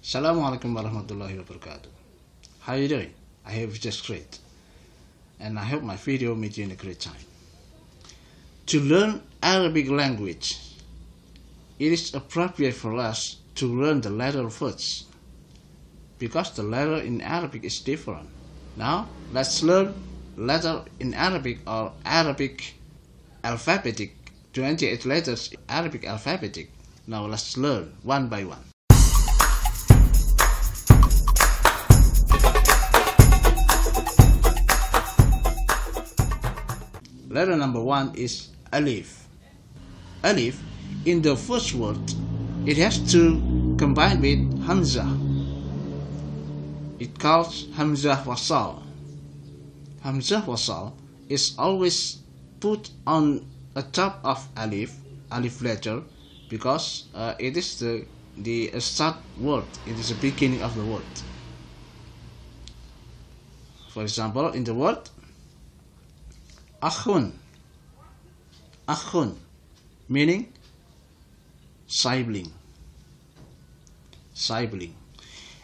Assalamualaikum warahmatullahi wabarakatuh. How are you doing? I hope it's just great. And I hope my video made you in a great time. To learn Arabic language, it is appropriate for us to learn the letter first, because the letter in Arabic is different. Now, let's learn letter in Arabic or Arabic alphabetic, 28 letters Arabic alphabetic. Now let's learn one by one. Letter number 1 is alif. Alif, in the first word, it has to combine with hamzah. It calls hamzah wasal. Hamzah wasal is always put on the top of alif letter, because it is the start word. It is the beginning of the word. For example, in the word akhun, meaning sibling.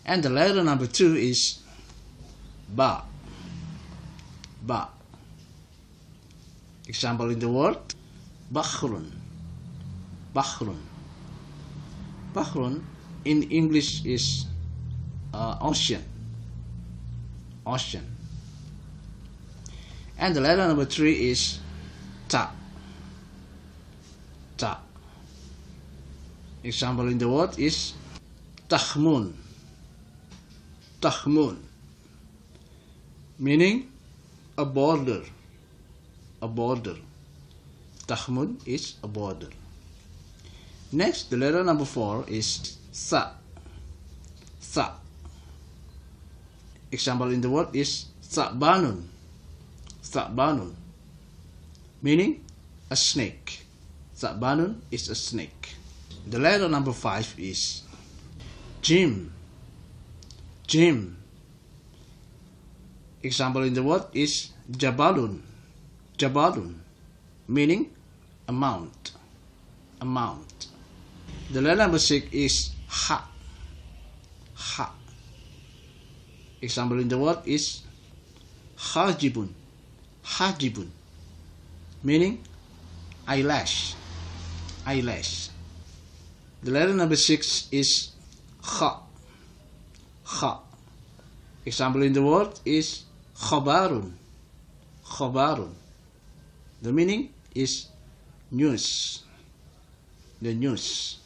And the letter number 2 is ba. Example in the word bakhrun. Bakhrun in English is ocean. And the letter number 3 is ta. Example in the word is takhmun, meaning a border. Takhmun is a border. Next, the letter number 4 is sa. Example in the word is sa'banun, meaning a snake. Sa'banun is a snake. The letter number 5 is jim. Example in the word is jabalun, meaning a mount. The letter number 6 is ha. Example in the word is hajibun, meaning eyelash. The letter number 6 is kha. Example in the word is khabarun. The meaning is news. The news.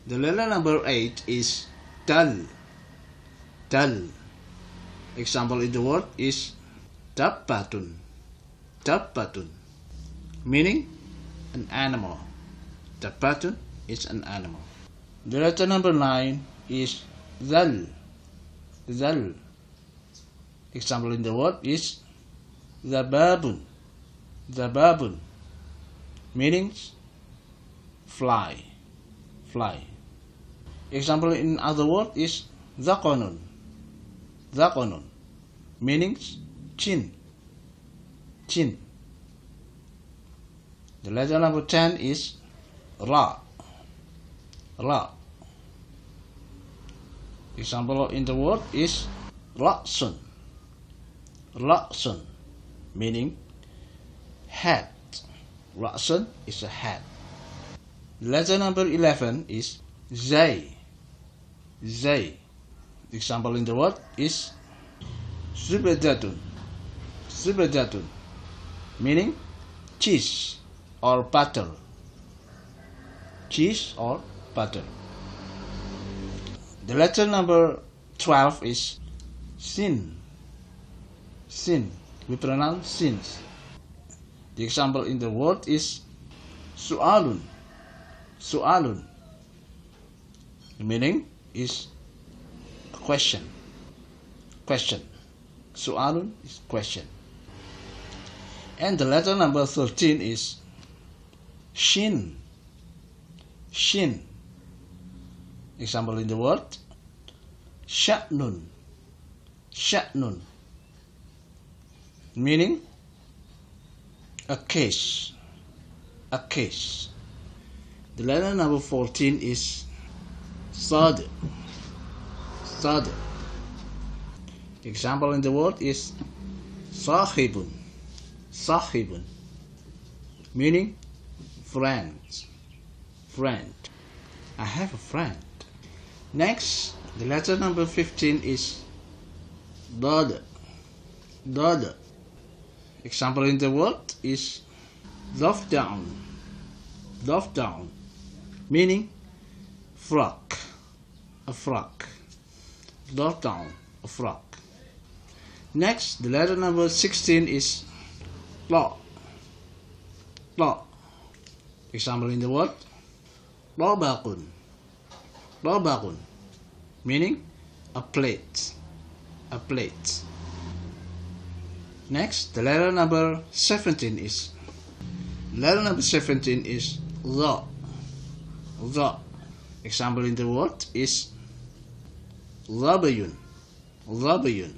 The letter number 8 is dal. Example in the word is dabbatun, meaning an animal. Dabbatun is an animal. The letter number 9 is zal. Example in the word is zababun, meaning fly. Example in other word is zakonun, meaning chin. The letter number 10 is ra. Example in the word is ra'sun, meaning head. Ra'sun is a head. Letter number 11 is zay. Example in the word is zubadatun, meaning cheese or butter. The letter number 12 is sin. We pronounce sins. The example in the word is su'alun. The meaning is a question. Su'alun is question. And the letter number 13 is shin. Example in the word sha'nun, meaning a case. The letter number 14 is sad. study. Example in the word is sahibun. Sahibun, meaning friend. Friend. I have a friend. Next, the letter number 15 is dada. Dada. Example in the word is drop down. Drop down, meaning frock. A frock. Drop down, a frock. Next, the letter number 16 is law. Law. Example in the word lobakun. Lobakun, meaning a plate. A plate. Next, the letter number 17 is the. The. Example in the word is zabayun. Zabayun,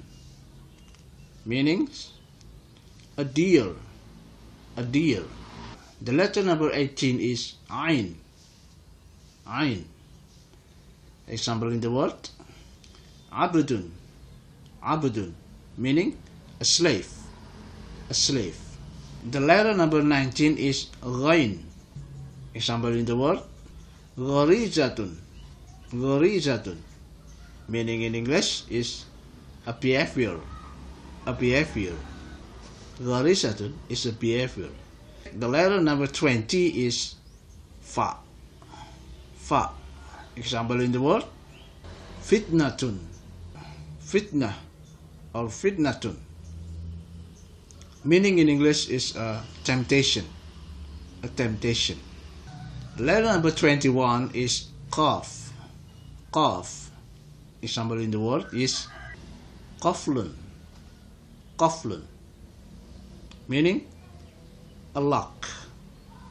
meaning a deer. A deer. The letter number 18 is ain. Ain. Example in the word abdun. Abdun, meaning a slave. A slave. The letter number 19 is ghain. Example in the word gharizatun. Gharizatun, meaning in English is a behavior. A behavior. Gharizatun is a behavior. The letter number 20 is fa. Fa. Example in the word fitnatun. Fitnah or fitnatun, meaning in English is a temptation. A temptation. Letter number 21 is qaf. Qaf. Example in the word is qaflun. Qaflun, meaning a lock.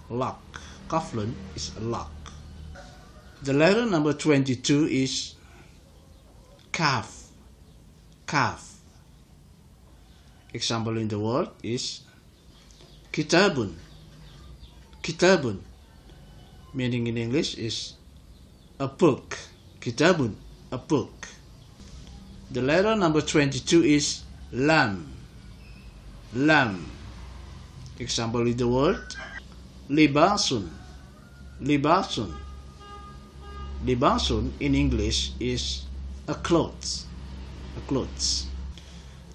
Lock. Qaflun is a lock. The letter number 22 is kaf. Kaf. Example in the word is kitabun. Kitabun, meaning in English is a book. Kitabun, a book. The letter number 22 is lam. Lam. Example in the word libasun. Libasun. Libasun in English is a clothes. A clothes.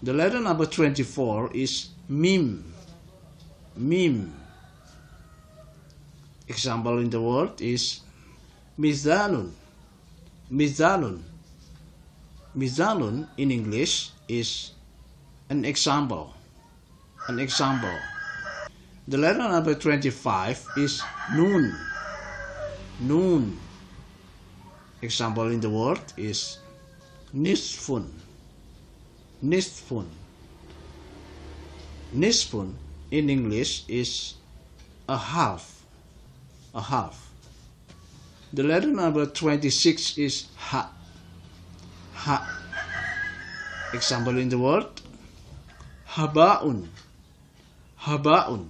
The letter number 24 is mim. Mim. Example in the word is mizanun. Mizanun. Mizanun in English is an example. An example. The letter number 25 is noon. Noon. Example in the word is nisfun. Nisfun. Nisfun in English is a half. A half. The letter number 26 is ha. Ha. Example in the word habaun. Habaun,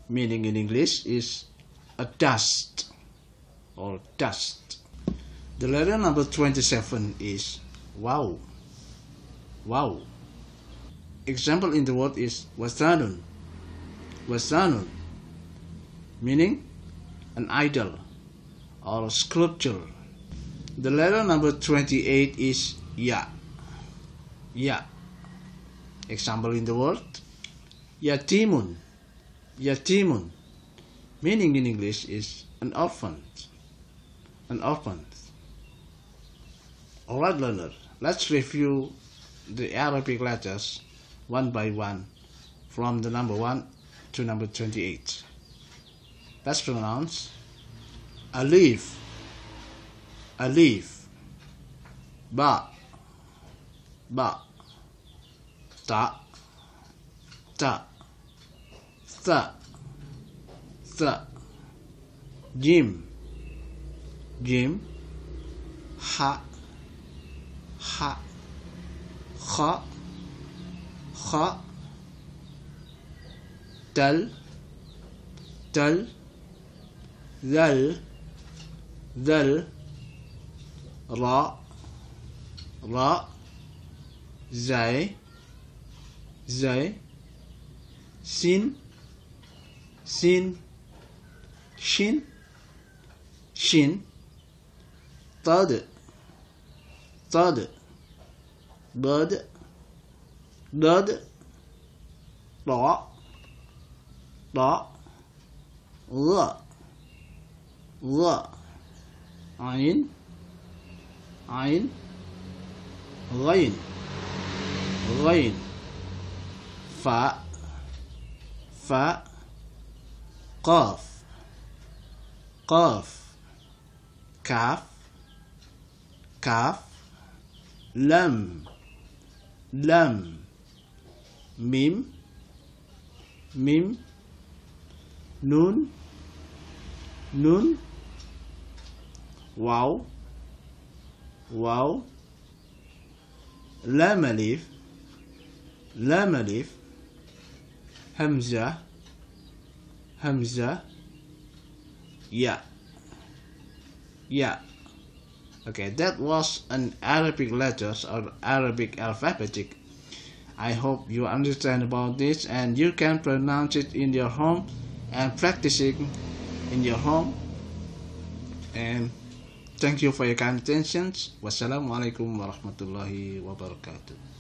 meaning in English is a dust or dust. The letter number 27 is wow. Wow. Example in the word is wasanun. Wasanun, meaning an idol or sculpture. The letter number 28 is ya. Ya. Example in the word yatimun. Yatimun, meaning in English is an orphan. An orphan. Alright, learner, let's review the Arabic letters one by one from the number 1 to number 28. Let's pronounce alif. Alif. Ba. Ba. Ta. Ta. Tha. Tha. Jim. Jim. Ha. Ha. Kha. Kha. Dal. Dal. Zal. Zal. Ra. ra, zay, sin, shin, shin, tad, dad, dad, da, ra, ayn, ghayn, fa, qaf, kaf, lam, mim, nun, waw, lam alif, hamza, ya. Okay, that was an Arabic letters or Arabic alphabetic. I hope you understand about this and you can pronounce it in your home and practicing in your home. And thank you for your kind attention. Wassalamualaikum warahmatullahi wabarakatuh.